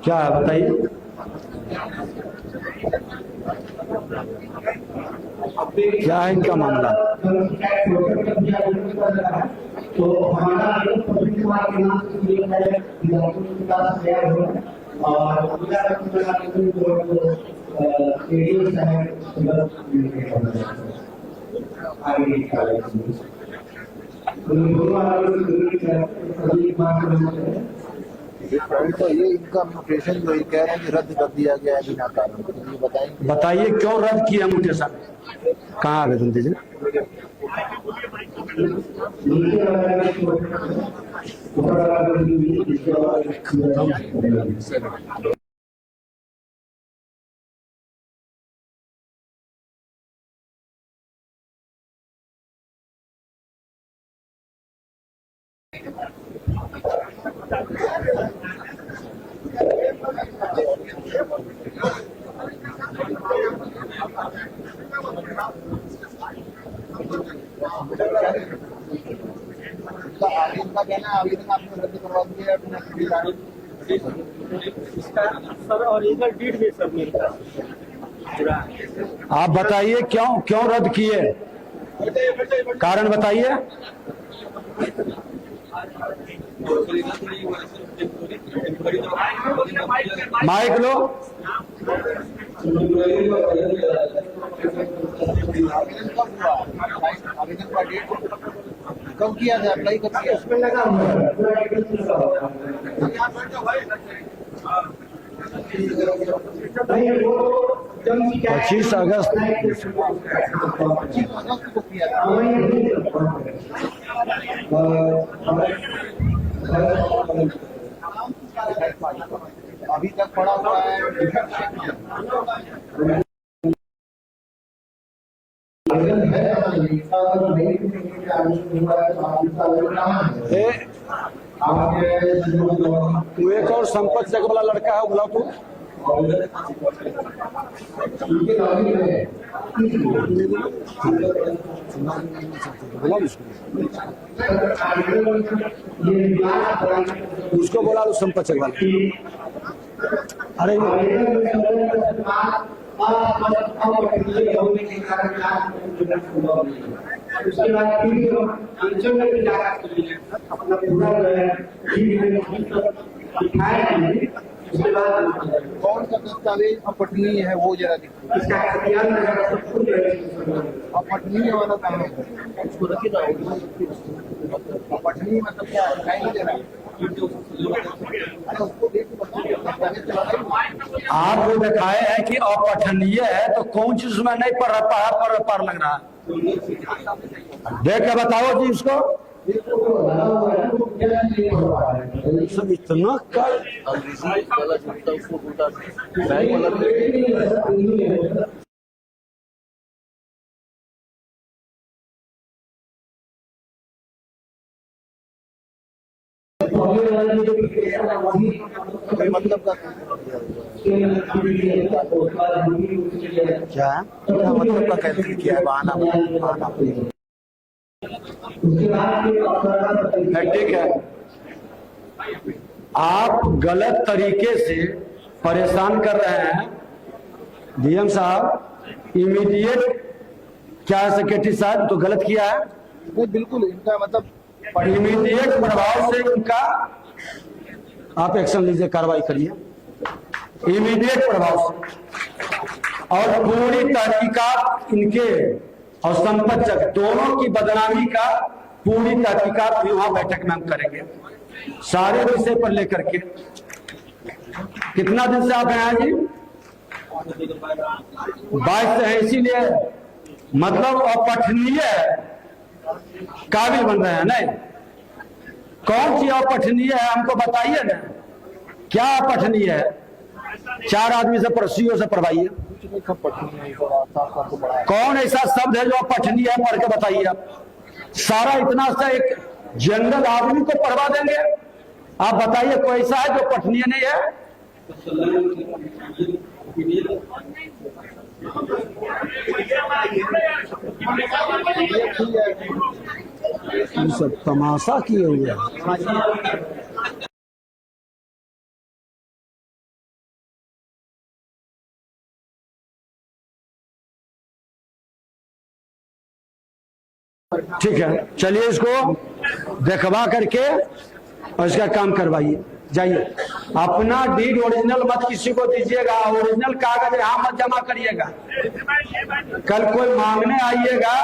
क्या है बताइए। क्या है इनका मामला? तो हमारा तो ये इनका म्यूटेशन जो कह रहे हैं कि रद्द कर दिया गया है बिना कारण, ये बताएंगे। बताइए क्यों रद्द किया म्यूटेशन? कहाँ आवेदन दीजिए। इनका कहना है आवेदन आपने रद्द करवा दिया है बिना किसी कारण। सर ओरिजिनल डीड भी सब मिलता है। आप बताइए क्यों रद्द किए, कारण बताइए। माइक लो। आवेदन का डेट कब किया था, अप्लाई कब किया? 25 अगस्त को किया था। अभी तक पड़ा हुआ है। तू एक और संपत जग वाला लड़का है, बुलाओ तू। उसको बोला लो संपत जग वाला। अरे उसके बाद फिर अंचल में भी जाकर अपना पूरा दिखाए। उसके बाद कौन सा दस्तावेज अपठनीय है वो जरा दिखाओ। इसका अपठनीय वाला कहाँ है? उसको रखी ना। अपठनीय मतलब क्या है? नहीं दे रहा। उसको देख आपको दिखाए हैं कि अपठनीय है, तो कौन चीज में नहीं पढ़ लग रहा है? देख के बताओ जी इसको। सब इतना कर मतलब का क्या मतलब का कैंसिल किया है? बहाना ठीक है। आप गलत तरीके से परेशान कर रहे हैं डीएम साहब। इमीडिएट क्या है सेक्रेटरी साहब, तो गलत किया है। नहीं बिल्कुल, इनका मतलब इमीडिएट प्रभाव से इनका आप एक्शन लीजिए, कार्रवाई करिए इमीडिएट प्रभाव से। और पूरी तहकीकात इनके और संपत जग दोनों की बदनामी का पूरी तहकीकात वहां बैठक में हम करेंगे, सारे विषय पर लेकर के। कितना दिन से आप हैं जी? 22 से है, इसीलिए मतलब अपठनीय काबिल बन रहे हैं। नहीं, कौन सी अपठनीय है हमको बताइए ना, क्या अपठनीय है? 4 आदमी से परसियों से पढ़वाइए। कौन ऐसा शब्द है जो अपठनीय है, पढ़ के बताइए आप। सारा इतना सा एक जनरल आदमी को पढ़वा देंगे, आप बताइए कोई ऐसा है जो पठनीय नहीं है? ये सब तमाशा किए हुए हैं। ठीक है, चलिए इसको देखवा करके और इसका काम करवाइए। जाइए, अपना डीड ओरिजिनल मत किसी को दीजिएगा, ओरिजिनल कागज यहाँ मत जमा करिएगा। कल कोई मांगने आइएगा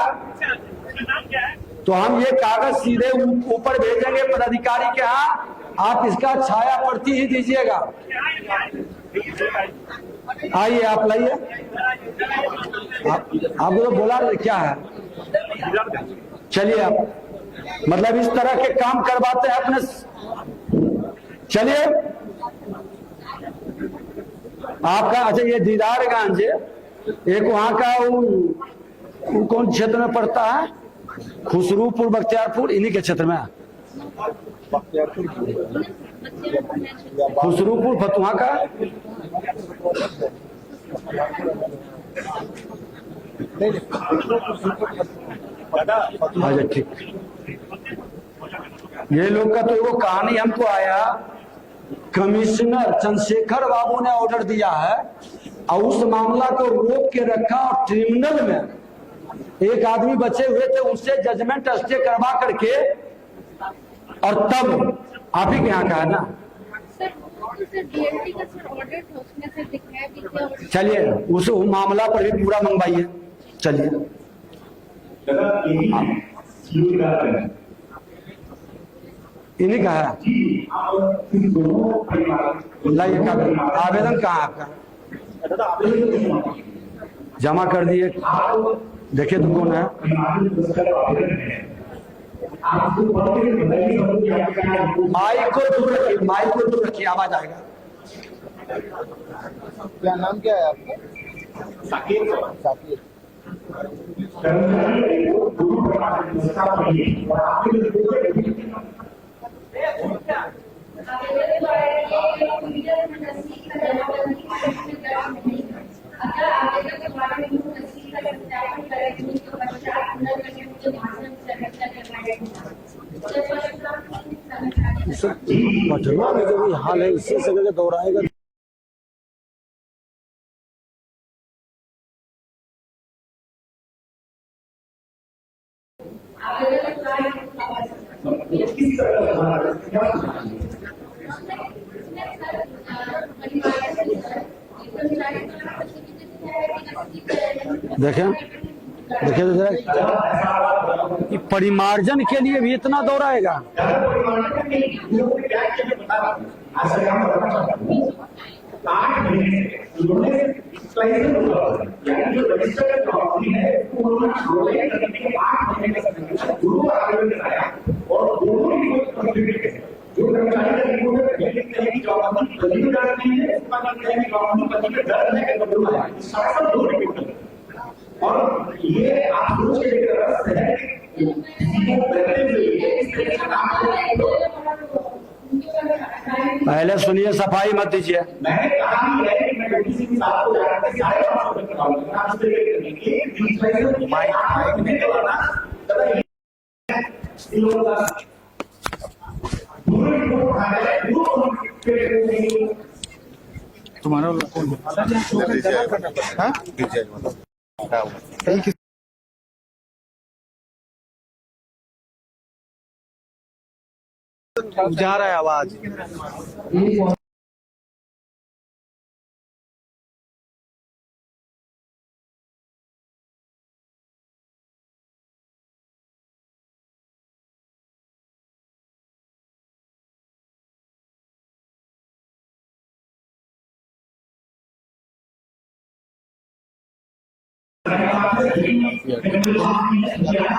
तो हम ये कागज सीधे ऊपर भेजेंगे पदाधिकारी के यहाँ, आप इसका छाया प्रति ही दीजिएगा। आइए, आप लाइए। आपको तो बोला क्या है, चलिए आप मतलब इस तरह के काम करवाते हैं अपने। चलिए आपका, अच्छा ये दीदारगंज, एक वहां का वो कौन क्षेत्र में पड़ता है, खुसरूपुर बख्तियारपुर, इन्हीं के क्षेत्र में। खुसरूपुर फतुहा का, अच्छा ठीक। ये लोग का तो वो कहानी हमको आया, कमिश्नर चंद्रशेखर बाबू ने ऑर्डर दिया है और उस मामला को रोक के रखा और ट्रिब्यूनल में एक आदमी बचे हुए थे, उससे जजमेंट स्टे करवा करके, और तब आप ही के यहाँ का है ना। चलिए उस मामला पर भी पूरा मंगवाइए। चलिए इन्हीं का है, लाइए कागज। आवेदन कहाँ है आपका, जमा कर दिए, देखिए तो कौन है। माइक को दूर रखिए, माइक को दूर रखिए, आवाज आएगा। क्या नाम क्या है आपका? साकिब। साकिब। पटना में जो भी हाल है इसी से दोहराएगा। देखें देखिए तो जरा, परिमार्जन के लिए भी इतना दौड़ाएगा। और ये आप सोच के पहले सुनिए, सफाई मत दीजिए। मैंने कहा है कि मैं किसी भी बात को जानकर 5.5 रुपए कराऊंगा। आप तुम्हारा जा रहा है आवाज।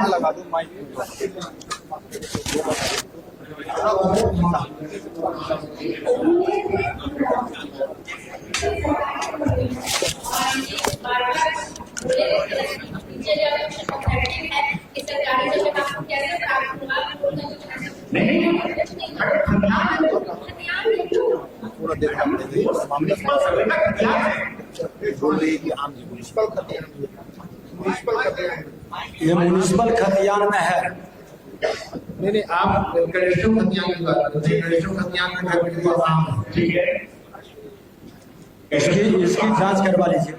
लगा दो माइक। पूरा देखा बोल रही है कि आम म्युनिसिपल ये म्युनिसिपल खतियान में है। नहीं आप गणेशों खतियान की बात कर रहे हैं। गणेशों खतियान में घर के लिए आम है। ठीक है। इसकी जांच करवा लीजिए।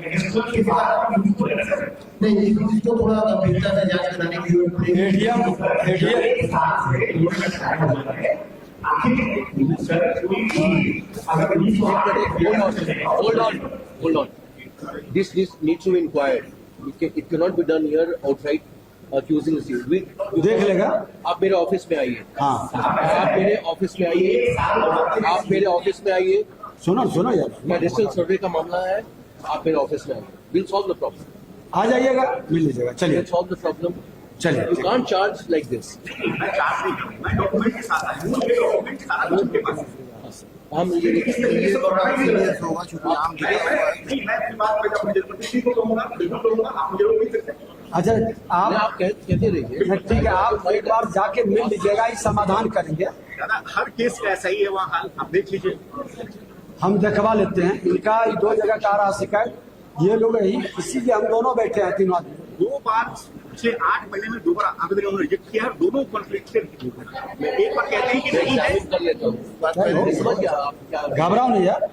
नहीं इसको थोड़ा गंभीरता से जांच कराने की जरूरत है। ATM Hold on. This needs to be inquired. It cannot be done here outright accusing us. देख लेगा। आप मेरे ऑफिस में आइए। हाँ आप मेरे ऑफिस में आइए। आप मेरे ऑफिस में आइए। सुनो यार, मेडिकल सर्वे का मामला है। आप मेरे ऑफिस में आइए। We'll solve the problem. आ जाइएगा, मिल लीजिएगा। चलिए We'll solve the problem. चलिए। You can't charge like this. मैं चार्ज नहीं करूँ, मैं डॉक्यूमेंट के साथ आया हूँ, मेरे डॉक्यूमेंट सारा कुछ उनके पास है। हम ये ये बड़ा सीरियस होगा क्योंकि आम गिरा हुआ है। नहीं, मैं अपनी बात पे जब मुझे किसी को कहूँगा, बिल्कुल कहूँगा, आप मुझे रोक नहीं सकते। अच्छा आप आप कहते रहिए। ठीक है, आप एक बार जाके मिल लीजिएगा, इस समाधान करेंगे। दादा, हर केस का ऐसा ही है वहाँ हाल, आप देख लीजिए। हम दिखवा लेते हैं। इनका 2 जगह का रहा शिकायत, ये लोग यही, इसीलिए हम दोनों बैठे हैं, तीनों आदमी। 2 बार पिछले 8 महीने में 2 बार आवेदन उन्होंने रिजेक्ट किया है, दोनों कॉन्फ्लिक्टेड। मैं एक बार कहते हैं कि नहीं है, कर लेता हूँ। समझ गया आप क्या घबराओ नहीं यार,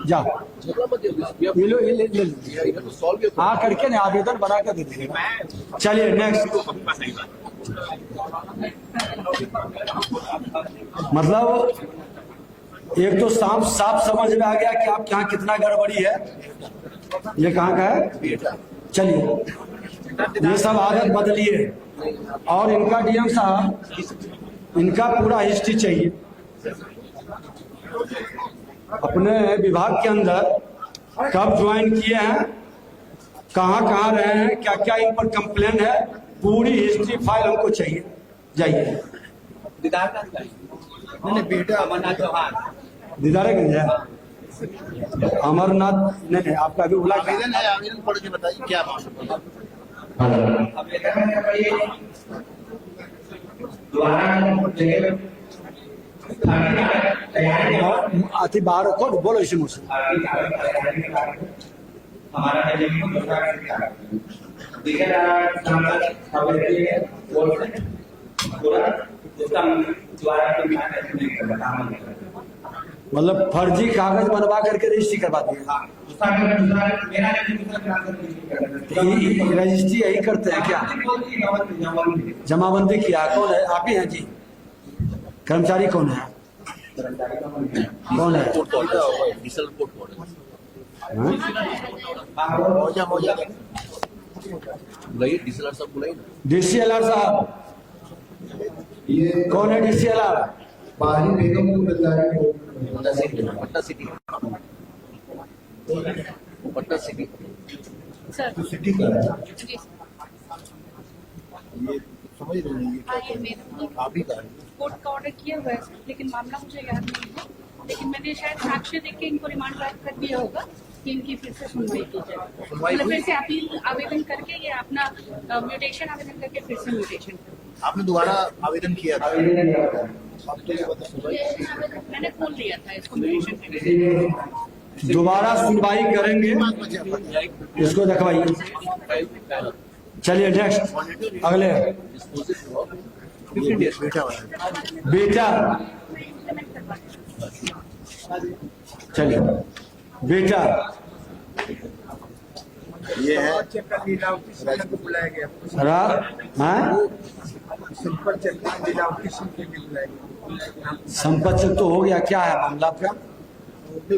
जाओ झगड़ा मत दियो। ये लो, ये ले लीजिए। सॉल्व योर आ करके ना आवेदन बना कर दे दीजिएगा। मैं चलिए नेक्स्ट। कहूँगा सही बात। मतलब एक तो साफ समझ में आ गया कि आप यहाँ कितना गड़बड़ी है। ये कहाँ का है? चलिए ये सब आदत बदलिए। और इनका डीएम साहब, इनका पूरा हिस्ट्री चाहिए अपने विभाग के अंदर, कब ज्वाइन किए हैं, कहाँ रहे हैं, क्या क्या इन पर कंप्लेन है, पूरी हिस्ट्री फाइल हमको चाहिए। जाइए। नहीं बेटा अमरनाथ चौहान, दीदारे गंज है अमरनाथ। नहीं आपका अभी उला आवेदन है, आवेदन पढ़ के बताइए क्या मामला है। आवेदन है भाई, दोबारा जगह अति बाहर रखो, बोलो इसी मुझसे। हमारा मतलब फर्जी कागज बनवा करके रजिस्ट्री करवा दिए। रजिस्ट्री यही करते हैं क्या? जमाबंदी किया कौन है? आप ही हैं जी? कर्मचारी कौन है? कौन है? मौजा बुलाइए डीएसएलआर साहब बुलाइए। डीसीएलआर साहब ये कौन है? डीसीएलआर बाहरी बेगम Patna city Patna city sir city का है। जी ये समझ रहे हैं हाँ, ये मेरे आप ही का है। कोर्ट का ऑर्डर किया हुआ है सर, लेकिन मामला मुझे याद नहीं है। लेकिन मैंने शायद साक्ष्य देख के इनको रिमांड ड्राफ्ट कर दिया होगा कि इनकी फिर से सुनवाई की जाए। मतलब फिर से अपील आवेदन करके ये अपना म्यूटेशन आवेदन करके फिर से म्यूटेशन आपने दोबारा आवेदन किया था। अब तो ये बता सुनवाई मैंने खोल लिया था इसको म्यूटेशन करके। दोबारा सुनवाई करेंगे, इसको दिखवाइए। चलिए नेक्स्ट, अगले। बेटा हुआ है। बेटा, चलिए बेटा, ये है बुलाया गया, संपत्ति तो हो गया, क्या है मामला आपका?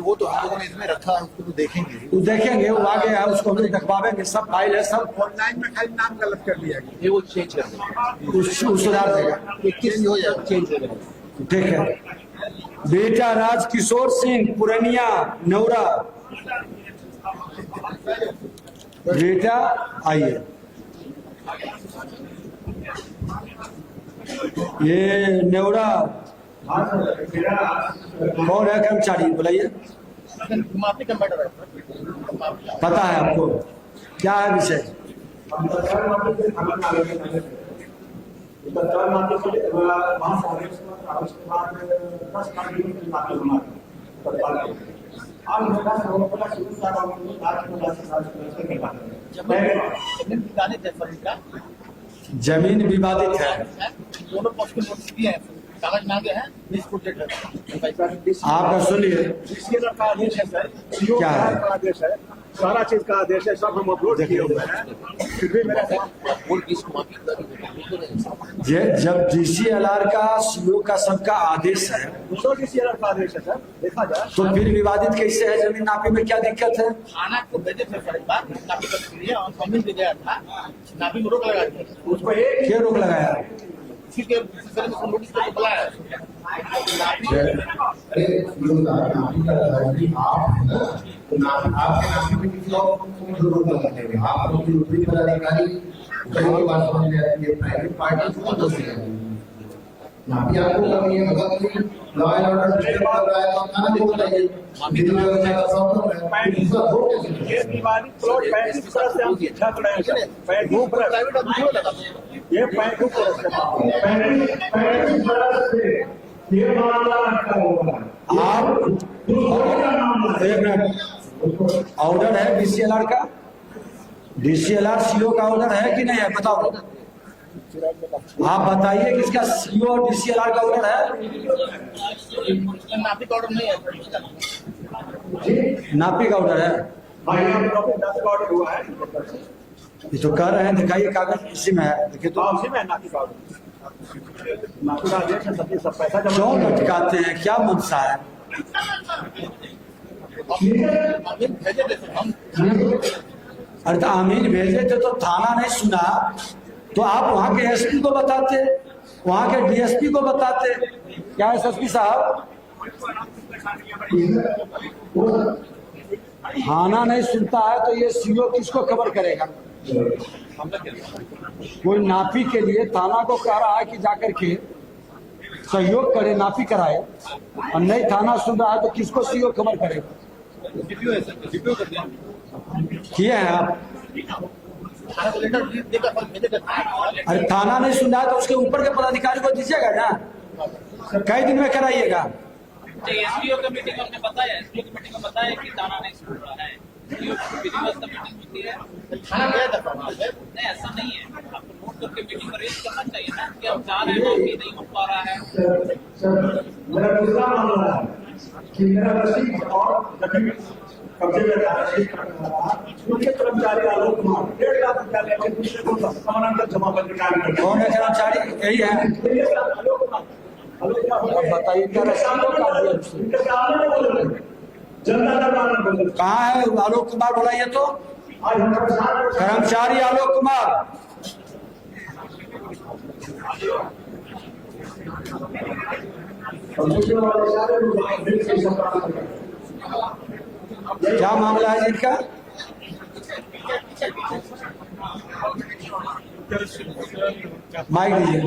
वो तो हम लोगों ने इसमें रखा है, उसको तो देखेंगे। वो देखेंगे, वो आ गया है, उसको हम लोग दिखवावेंगे। सब फाइल है, सब ऑनलाइन में खाली नाम गलत कर दिया गया। ये वो चेंज कर देंगे। उस सुधार देगा। 21 हो जाएगा। चेंज हो जाएगा। ठीक है। बेटा राजकिशोर सिंह, पुरनिया नौरा। बेटा आइए। ये नेवरा कौन है? कर्मचारी बुलाइए। पता है आपको क्या है विषय? जमीन विवादित है। दोनों पक्ष को नोटिस दिए हैं, कागज मांगे हैं, प्लीज प्रोटेक्ट है। आपका सुनिए डीसीएल का आदेश है सर, सीओ क्या है? का आदेश है, सारा चीज का आदेश है, सब हम अपलोड किए हुए हैं। फिर भी मेरा जब DCLR का सीओ का सबका आदेश है दोनों डीसीएल का आदेश है सर, देखा जाए तो फिर विवादित कैसे है? जमीन नापी में क्या दिक्कत है? थाना को भेजे थे सर, एक बार नापी करने के लिए, और कमिट भी गया था, नापी में रोक लगा दी, उसको एक क्या रोक लगाया? उसी के सिलसिले में उसको नोटिस करके बुलाया है। नापी अरे आपके नाम में किसी और को जरूरत नहीं लगेगी। आप लोग की ऊपरी पदाधिकारी कई बार समझ में आती है, प्राइवेट पार्टी बहुत होती है। नापी आपको करनी है, मतलब कोई लॉ एंड ऑर्डर डिस्टर्ब कर रहा है तो थाना को बताइए। विधि व्यवस्था का प्रॉब्लम है, दूसरा हो कैसे? ये विवादित प्लॉट 35 से हम छक रहे हैं सर, 35 प्राइवेट आदमी क्यों लगा? ये 35 ये मामला रखा होगा। आप एक मिनट, ऑर्डर है DCLR का? DCLR सीओ का ऑर्डर है कि नहीं है? बताओ, आप बताइए कि इसका सीओ और DCLR का ऑर्डर है? नापी का ऑर्डर नहीं है। नापी का ऑर्डर है? हाँ, ये प्रॉफिट 10 का ऑर्डर हुआ है। ये तो कह रहे हैं, दिखाइए कागज इसी में है, देखिए तो। उसी में नापी का ऑर्डर, नापी का आदेश है, सब पैसा जमा क्यों लटकाते हैं, क्या मंशा है? भेजे थे सर हम। अरे तो अमीर भेजे थे तो थाना नहीं सुना तो आप वहां के SP को बताते, वहां के DSP को बताते। क्या है SSP साहब? थाना नहीं सुनता है तो ये CO किसको खबर करेगा? कोई नापी के लिए थाना को कह रहा है कि जाकर के सहयोग करे, नापी कराए, और नहीं थाना सुन रहा है तो किसको CO खबर करेगा? किए हैं आप? थाना को लेटर देकर फल भेजे थे। अरे थाना नहीं सुन रहा है तो उसके ऊपर के पदाधिकारी को दीजिएगा ना, कई दिन में कराइएगा। एसडीओ का मीटिंग हमने बताया, एसडीओ की मीटिंग में बताया कि थाना नहीं सुन रहा है। एसडीओ की व्यवस्था मीटिंग होती है, थाना गया था सर। नहीं ऐसा नहीं है, आपको नोट करके मीटिंग में रेज करना चाहिए ना कि हम चाह रहे हैं कि नहीं हो पा रहा है। मेरा दूसरा मामला है कि मेरा रसीद और जमीन कब्जे में था, रसीद उनके कर्मचारी आलोक कुमार 1.5 लाख रुपया लेकर दूसरे को समानांतर जमा बंदी कार्य करते कौन है कर्मचारी? यही है। हैं। आलोक कुमार, आलोक क्या हो अब बताइए क्या रसीदों का दिया उसने? इनके सामने बोल रहे हैं, जनता दरबार में बोल रहे हैं। कहाँ है आलोक कुमार? बोला ये तो आज हम कर्मचारी आलोक कुमार। क्या मामला है जिनका? माइक दीजिए।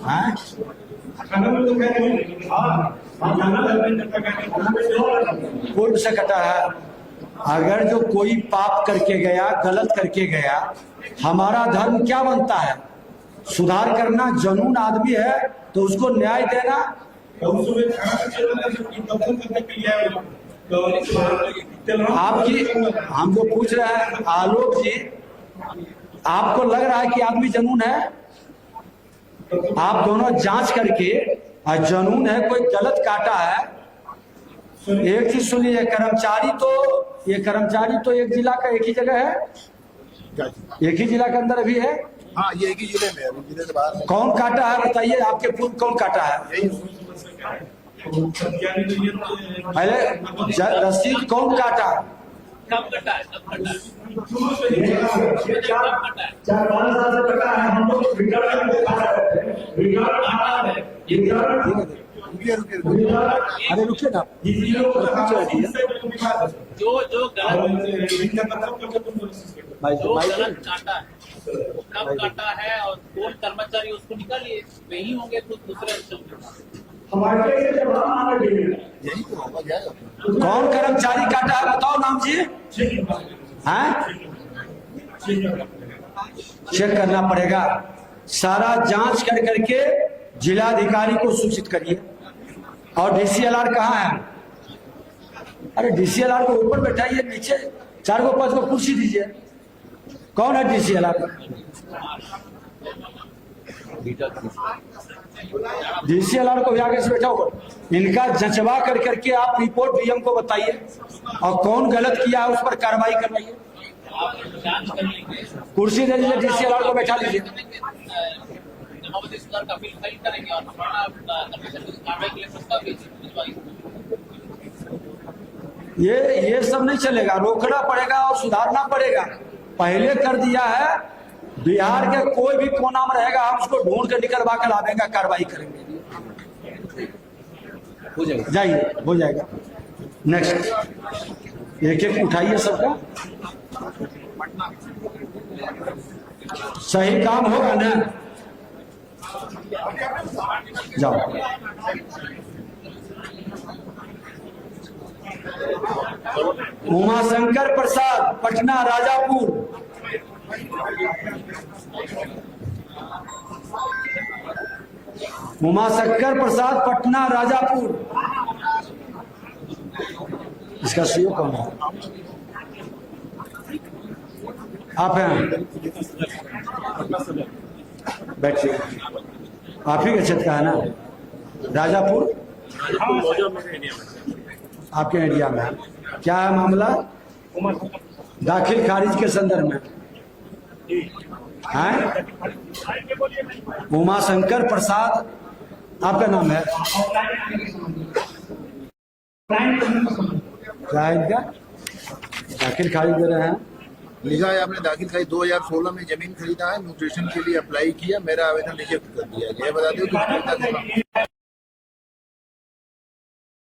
हाँ? पूर्व से कटा है। अगर जो कोई पाप करके गया, गलत करके गया, हमारा धर्म क्या बनता है? सुधार करना। जनून आदमी है तो उसको न्याय देना। आपकी हम जो पूछ रहे हैं आलोक जी, आपको लग रहा है कि आदमी जनून है? आप दोनों जांच करके, जनून है कोई गलत काटा है। एक चीज सुनिए, कर्मचारी तो एक जिला का एक ही जगह है, एक ही जिला के अंदर अभी है। हाँ, ये एक ही जिले में है, जिले से बाहर नहीं। कौन काटा है बताइए? आपके पूर्व कौन काटा है? पहले रसीद कौन काटा? कब कटा है? कब कटा है? 4-5 साल से कटा है। हम लोग रिकॉर्ड में दिखा रहे थे, रिकॉर्ड आ रहा है, अरे रुकिए ना, जो गलत काटा है वो कब काटा है और कौन कर्मचारी उसको निकालिए, वही होंगे खुद दूसरे। हमारे से जवाब मांगा गया। यही तो होगा जाएगा। कौन कर्मचारी काटा है बताओ नाम जी। हैं? चेक करना पड़ेगा। सारा जांच कर करके जिलाधिकारी को सूचित करिए। और DCLR कहाँ है? अरे डीसीएलआर को ऊपर बैठाइए, नीचे 4 को 5 को कुर्सी दीजिए। कौन है डीसीएलआर? डीसीएलआर को भी आगे से बैठा होगा। इनका जंचवा कर करके आप रिपोर्ट डीएम को बताइए और कौन गलत किया है उस पर कार्रवाई करवाइए। कुर्सी दे दीजिए, डीसीएलआर को बैठा लीजिए। जमावती सुधार का बिल फाइल करेंगे और हमारा कार्रवाई के लिए प्रस्ताव भिजवाइए। ये सब नहीं चलेगा, रोकना पड़ेगा और सुधारना पड़ेगा। पहले कर दिया है, बिहार के कोई भी कोना में रहेगा हम उसको ढूंढ के निकलवा कर लावेंगे, कार्रवाई करेंगे। हो जाएगा, जाइए, हो जाएगा। नेक्स्ट, एक एक उठाइए सबका। सही काम होगा ना? जाओ। उमाशंकर प्रसाद, पटना राजापुर। उमाशंकर प्रसाद, पटना राजापुर। इसका सीओ कौन है? आप हैं? बैठिए। आप ही के क्षेत्र का है ना राजापुर? आपके एरिया में है। क्या है मामला? दाखिल खारिज के संदर्भ में है। उमाशंकर प्रसाद आपका नाम है? क्या है इनका? दाखिल खारिज दे रहे हैं। लिखा है आपने दाखिल खाई 2016 में जमीन खरीदा है, न्यूट्रिशन के लिए अप्लाई किया, मेरा आवेदन रिजेक्ट कर दिया। ये बता दो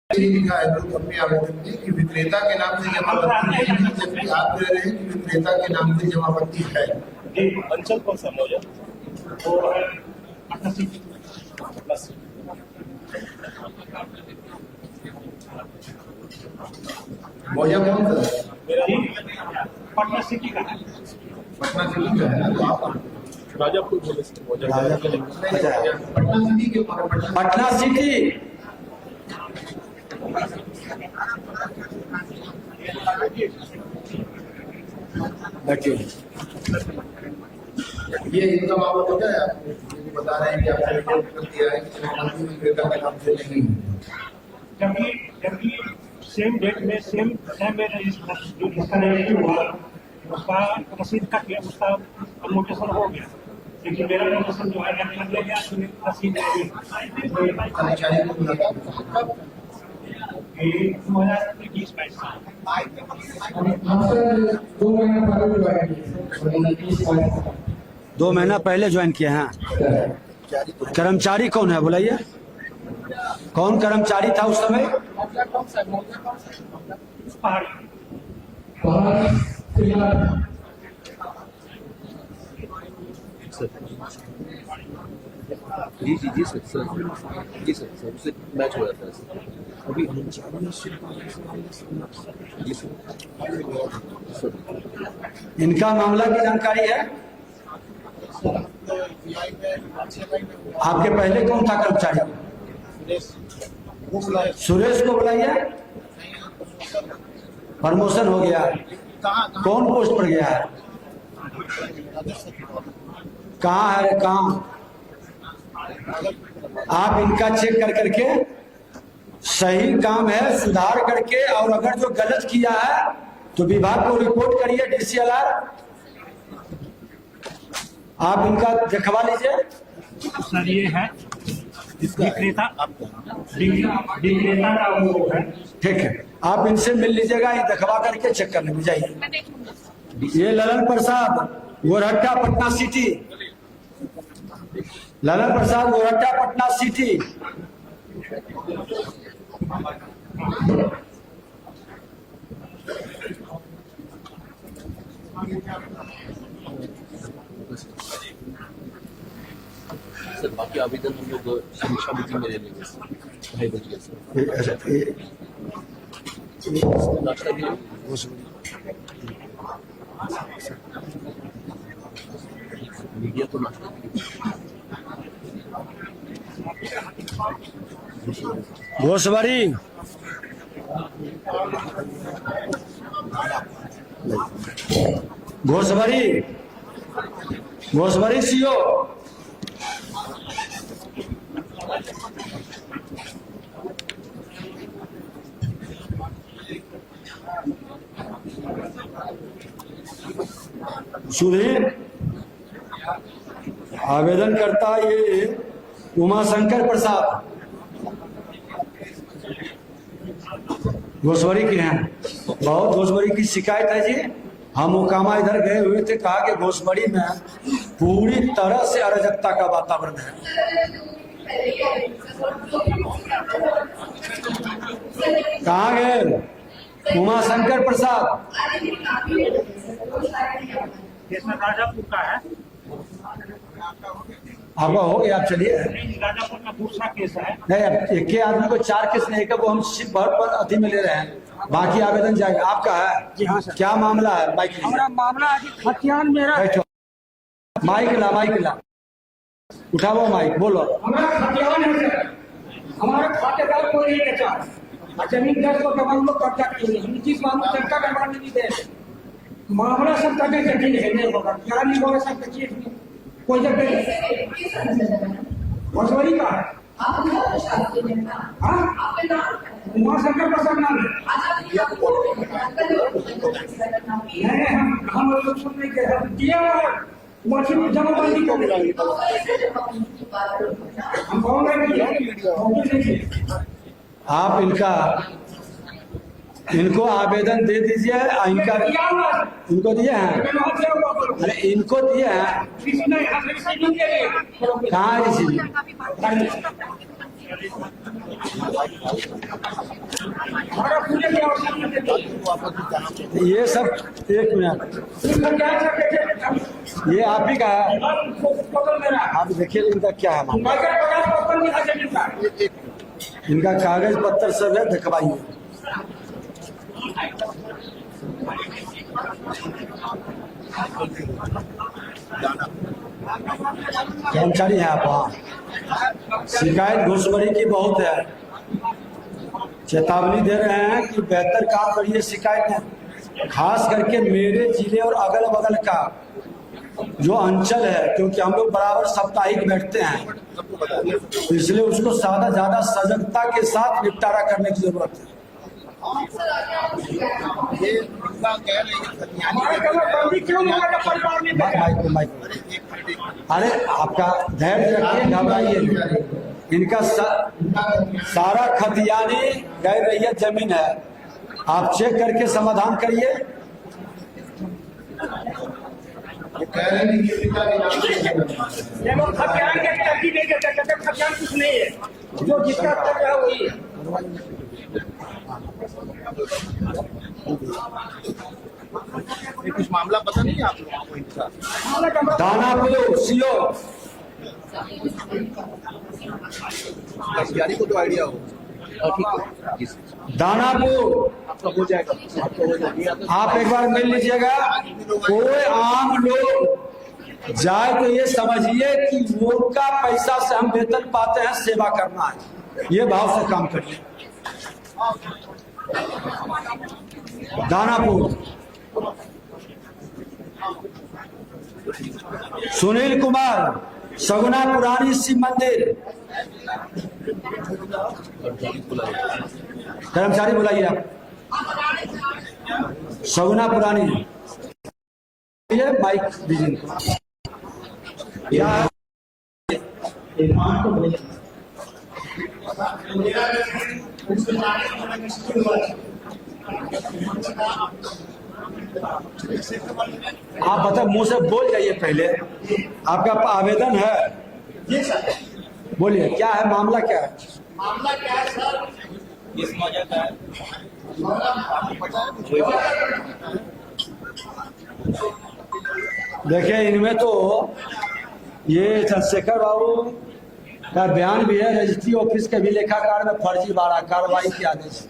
कि लिखा है तो अपने आवेदन में कि विक्रेता के नाम से जमाबंदी नहीं है, जबकि आप कह रहे हैं कि विक्रेता के नाम से जमाबंदी है। अंचल कौन सा मौजा? मौजा कौन सा? पटना सिटी का है। पटना सिटी का है ना? तो आप राजापुर बोले से पटना सिटी के पटना सिटी। बैठिए। ये इनका मामला हो गया। आप बता रहे हैं कि आपने रिपोर्ट कर दिया है कि जमाबंदी विक्रेता के नाम से नहीं है, जबकि सेम डेट में सेम टाइम में जो जिसका रजिस्ट्री हुआ उसका रसीद कट गया, उसका कन्वर्टेशन हो गया, लेकिन मेरा कन्वर्टेशन जो है कर दिया गया, रसीद कर्मचारी को मुलाकात 2021-22 2 महीना पहले ज्वाइन किए हैं। कर्मचारी कौन है बुलाइए? कौन कर्मचारी था उस समय? जी सर उससे मैच हो जाता है सर। अभी जी सर इनका मामला की जानकारी है? आपके पहले कौन था कर्मचारी? सुरेश को बुलाइए। प्रमोशन हो गया, कौन पोस्ट पर गया है? कहाँ है काम? आप इनका चेक कर करके सही काम है सुधार करके, और अगर जो गलत किया है तो विभाग को रिपोर्ट करिए। डीसीएलआर आप इनका दिखवा लीजिए। सर ये है विक्रेता का वो है। ठीक है, आप इनसे मिल लीजिएगा, ये दिखवा करके चेक करने में जाइए। मैं देखूंगा। ये ललन प्रसाद गोरहट्टा पटना सिटी। ललन प्रसाद गोरहट्टा पटना सिटी। सर बाकी आवेदन हम लोग समीक्षा मीटिंग में ले लेंगे सर। 2:30 बजे सर। नाश्ता भी मीडिया तो नाश्ता घोसबारी घोसभरी घोसभरी सीओ सुधीर आवेदन करता ये उमाशंकर प्रसाद घोसवरी के हैं। बहुत घोसवरी की शिकायत है जी। हम मोकामा इधर गए हुए थे, कहा कि घोसवरी में पूरी तरह से अराजकता का वातावरण है। कहाँ गए उमाशंकर प्रसाद? इसमें राजापुर का है, आपका हो गया, आप चलिए। राजापुर का दूसरा केस है। नहीं, अब एक ही आदमी को 4 केस नहीं का, वो हम सिर्फ भर पर अति में ले रहे हैं, बाकी आवेदन जाएगा। आपका है? जी हाँ सर। क्या मामला है? माइक हमारा मामला है कि खतियान मेरा बैठो, माइक ला उठाओ माइक, बोलो। हमारा खतियान है सर। हमारा खातेदार को नहीं बेचा, जमीन 10 को हम लोग कब्जा किए। हम जिस मामले जनता का मामले नहीं दे, मामला सब करने जमीन है नहीं होगा, क्या नहीं होगा सब चीज में कोई जब घोसवरी का है। उमाशंकर प्रसाद नाम है। हम लोग सुन नहीं के दिया मछली जमाबंदी कर दिया। हम कहोगे आप इनको आवेदन दे दीजिए। इनको दिए हैं? अरे इनको दिए हैं, कहाँ है रिसीव? ये सब एक मिनट, ये आप ही का है? आप देखिए इनका क्या है मामला। इनका कागज पत्तर सब है, दिखवाइए। कर्मचारी है आप वहाँ? शिकायत घोसवरी की बहुत है, चेतावनी दे रहे हैं कि बेहतर काम करिए। शिकायत है खास करके मेरे जिले और अगल बगल का जो अंचल है, क्योंकि हम लोग बराबर साप्ताहिक बैठते हैं, इसलिए उसको ज्यादा सजगता के साथ निपटारा करने की जरूरत है। अरे आपका धैर्य रखिए, घबराइए। इनका सारा खतियानी गैर रैयत जमीन है, आप चेक करके समाधान करिए। खतियान कुछ नहीं है, जो जिसका कर रहा है वही है। कुछ मामला पता नहीं है आप लोगों को इनका? दानापुर सीओ कर्मचारी को तो आइडिया हो। ठीक है, दानापुर आपका हो जाएगा, आपका हो जाएगा। आप एक बार मिल लीजिएगा। कोई आम लोग जाए तो ये समझिए कि वोट का पैसा से हम वेतन पाते हैं, सेवा करना है, ये भाव से काम करिए। दानापुर सुनील कुमार, सगुना पुरानी शिव मंदिर। कर्मचारी बुलाइए आप, सगुना पुरानी। ये माइक दीजिए। क्या आप बता, मुंह से बोल जाइए। पहले आपका आवेदन है? जी सर। बोलिए, क्या है मामला? क्या है मामला? क्या है सर? किस वजह का है? देखिए, इनमें तो ये चंद्रशेखर बाबू का बयान भी है। रजिस्ट्री ऑफिस के भी लेखाकार में फर्जीवाड़ा कार्रवाई के आदेश।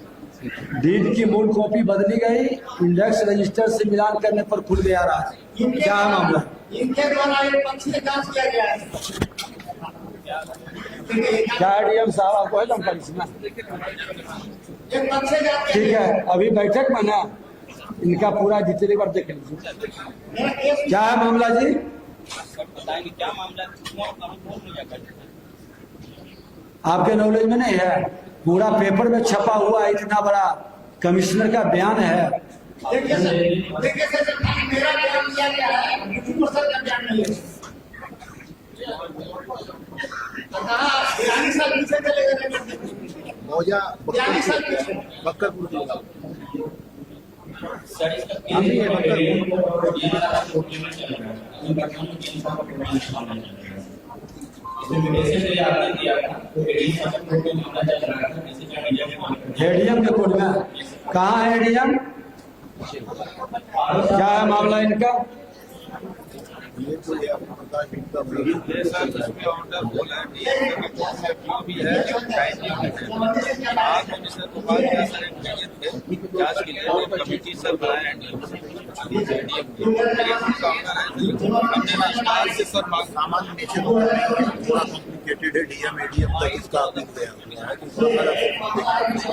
डीड की मूल कॉपी बदली गई, इंडेक्स रजिस्टर से मिलान करने पर खुल गया राज। क्या है मामला? इनके द्वारा ये पक्ष में जांच किया गया है। क्या है डीएम साहब, आपको है जानकारी? ये पक्ष से जांच ठीक है, अभी बैठक में ना इनका पूरा डिटेल एक बार देख लीजिए। क्या है मामला जी? बताएंगे क्या मामला है? आपके नॉलेज में नहीं है? पूरा पेपर में छपा हुआ है, इतना बड़ा कमिश्नर का बयान है। देखिए सर, मेरा बयान दिया गया है, सर का बयान नहीं है। साल पीछे चले गए मौजा साल पीछे बक्करपुर जिला। सर इसका अभी ये एडीएम के कोर्ट में कहाँ है एडीएम? क्या है मामला इनका? ये तो ये आपको पता है इनका ऑर्डर बोला है जो भी है आप मिनिस्टर को बात किया सर जांच के लिए कमेटी सर बनाए से सर सामान्य नीचे थोड़ा कॉम्प्लिकेटेड है डीएम एडीएम तक इसका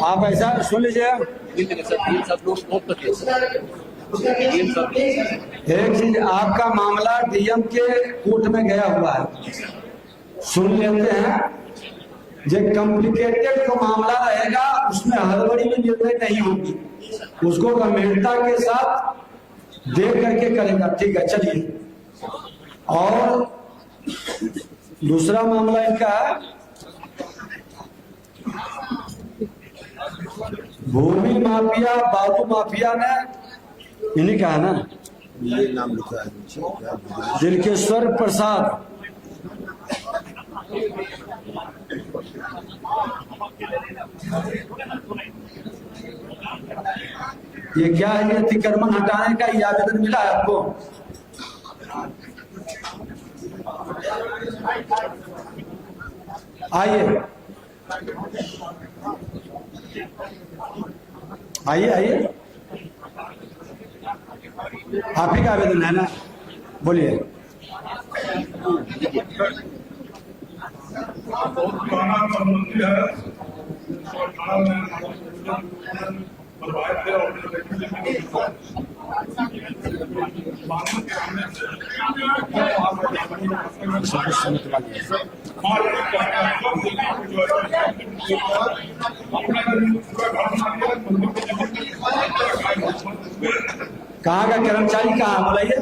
आप ऐसा सुन लीजिए, सब लोग एक चीज, आपका मामला डीएम के कोर्ट में गया हुआ है, सुन लेते हैं। जो कॉम्प्लिकेटेड जो मामला रहेगा उसमें हड़बड़ी में निर्णय नहीं होगी, उसको गंभीरता के साथ देख करके करेगा। ठीक है, चलिए। और दूसरा मामला इनका है भूमि माफिया, बालू माफिया ने, इन्हीं का है ना, ये नाम लिखा है दिलकेश्वर प्रसाद। ये क्या है? ये अतिक्रमण हटाने का ये आवेदन मिला है आपको? आइए आइए आइए, आप ही का आवेदन है ना, बोलिए। थाना संबंधी है और थाना में कहाँ का कर्मचारी कहाँ, बोलाइए।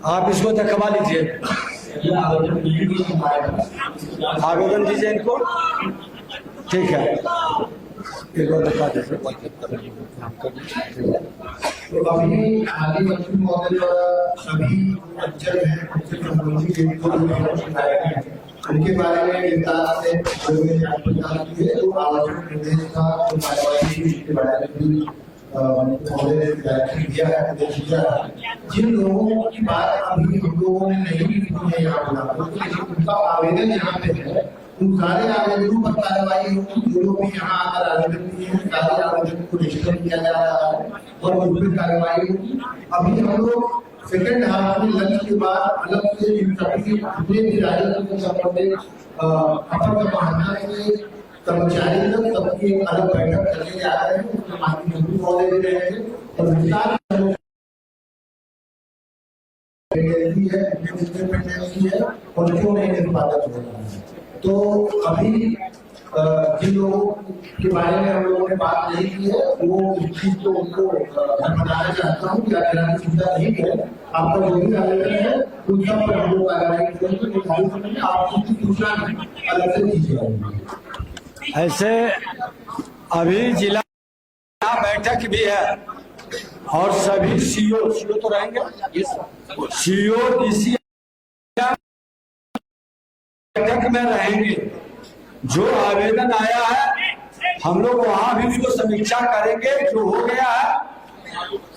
आप इसको दिखवा लीजिए, आवेदन दीजिए इनको। ठीक है, एक बार बता दीजिए। तो अभी हाल ही मंत्री महोदय द्वारा सभी अंचल हैं, उनसे संबंधित उनके बारे में विस्तार से जांच पड़ताल की है। तो आवश्यक निर्देश का जो कार्यवाही उसके बारे में भी महोदय ने दिया है। जिन लोगों की बात अभी हम लोगों ने नहीं लिखी है यहाँ पर, उनका आवेदन यहाँ पे है, उन सारे आवेदनों पर कार्रवाई होगी। जो लोग भी यहाँ आकर आवेदन किए हैं, सारे आवेदन को रजिस्टर किया जा रहा है और उन पर कार्रवाई होगी। अभी हम लोग सेकेंड हाफ में लंच के बाद अलग से इन सभी जितने भी राजस्व से संबंधित अपर कमांडर के कर्मचारी तक सबकी एक अलग बैठक करने जा रहे हैं। उसमें माननीय मंत्री महोदय भी रहेंगे और विस्तार है और क्यों नहीं निष्पादन हो रहा है। तो अभी जिन लोगों के बारे में हम लोगों ने बात नहीं की है, वो इस चीज को उनको मैं बताना चाहता हूँ कि अगर चिंता नहीं है, आपका जो भी आवेदन है उन सब पर हम लोग कार्रवाई करेंगे। निर्धारित समय में आपकी सूचना अलग से दी जाएगी। ऐसे अभी जिला बैठक भी है और सभी सीओ तो रहेंगे, सीओ डीसी बैठक में रहेंगे। जो आवेदन आया है हम लोग वहां भी उसको समीक्षा करेंगे जो हो गया है।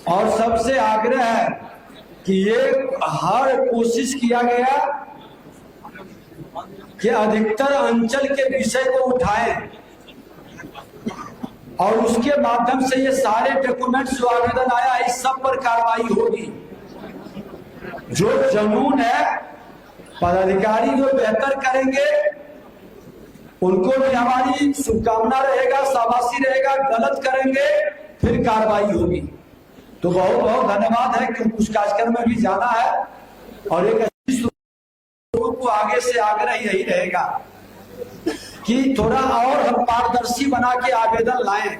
और सबसे आग्रह है कि ये हर कोशिश किया गया कि अधिकतर अंचल के विषय को उठाएं। और उसके माध्यम से ये सारे डॉक्यूमेंट्स जो आवेदन आया है इस सब पर कार्रवाई होगी। जो जुनून है, पदाधिकारी जो बेहतर करेंगे उनको भी हमारी शुभकामना रहेगा, शाबाशी रहेगा, गलत करेंगे फिर कार्रवाई होगी। तो बहुत बहुत धन्यवाद है कि उस कार्यक्रम में भी जाना है और एक अच्छी लोगों को आगे से आग्रह यही रहेगा कि थोड़ा और हम पारदर्शी बना के आवेदन लाएं।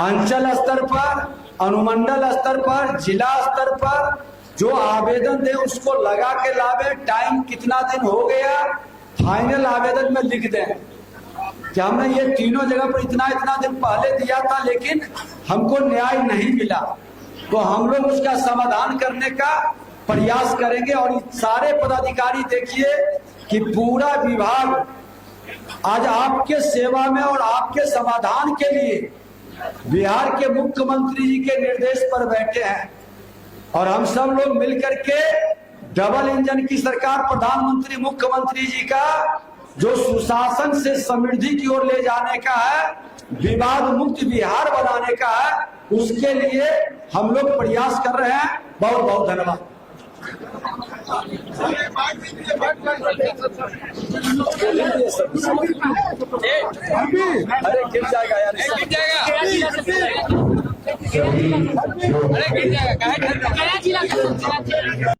अंचल स्तर पर, अनुमंडल स्तर पर, जिला स्तर पर जो आवेदन दे उसको लगा के लावे। टाइम कितना दिन हो गया फाइनल आवेदन में लिख दें कि हमने ये तीनों जगह पर इतना इतना दिन पहले दिया था लेकिन हमको न्याय नहीं मिला। तो हम लोग उसका समाधान करने का प्रयास करेंगे। और सारे पदाधिकारी देखिए कि पूरा विभाग आज आपके सेवा में और आपके समाधान के लिए बिहार के मुख्यमंत्री जी के निर्देश पर बैठे हैं। और हम सब लोग मिलकर के डबल इंजन की सरकार, प्रधानमंत्री मुख्यमंत्री जी का जो सुशासन से समृद्धि की ओर ले जाने का है, विवाद मुक्त बिहार बनाने का है, उसके लिए हम लोग प्रयास कर रहे हैं। बहुत बहुत धन्यवाद। अरे गिर जाएगा यार, गिर जाएगा, अरे गिर जाएगा।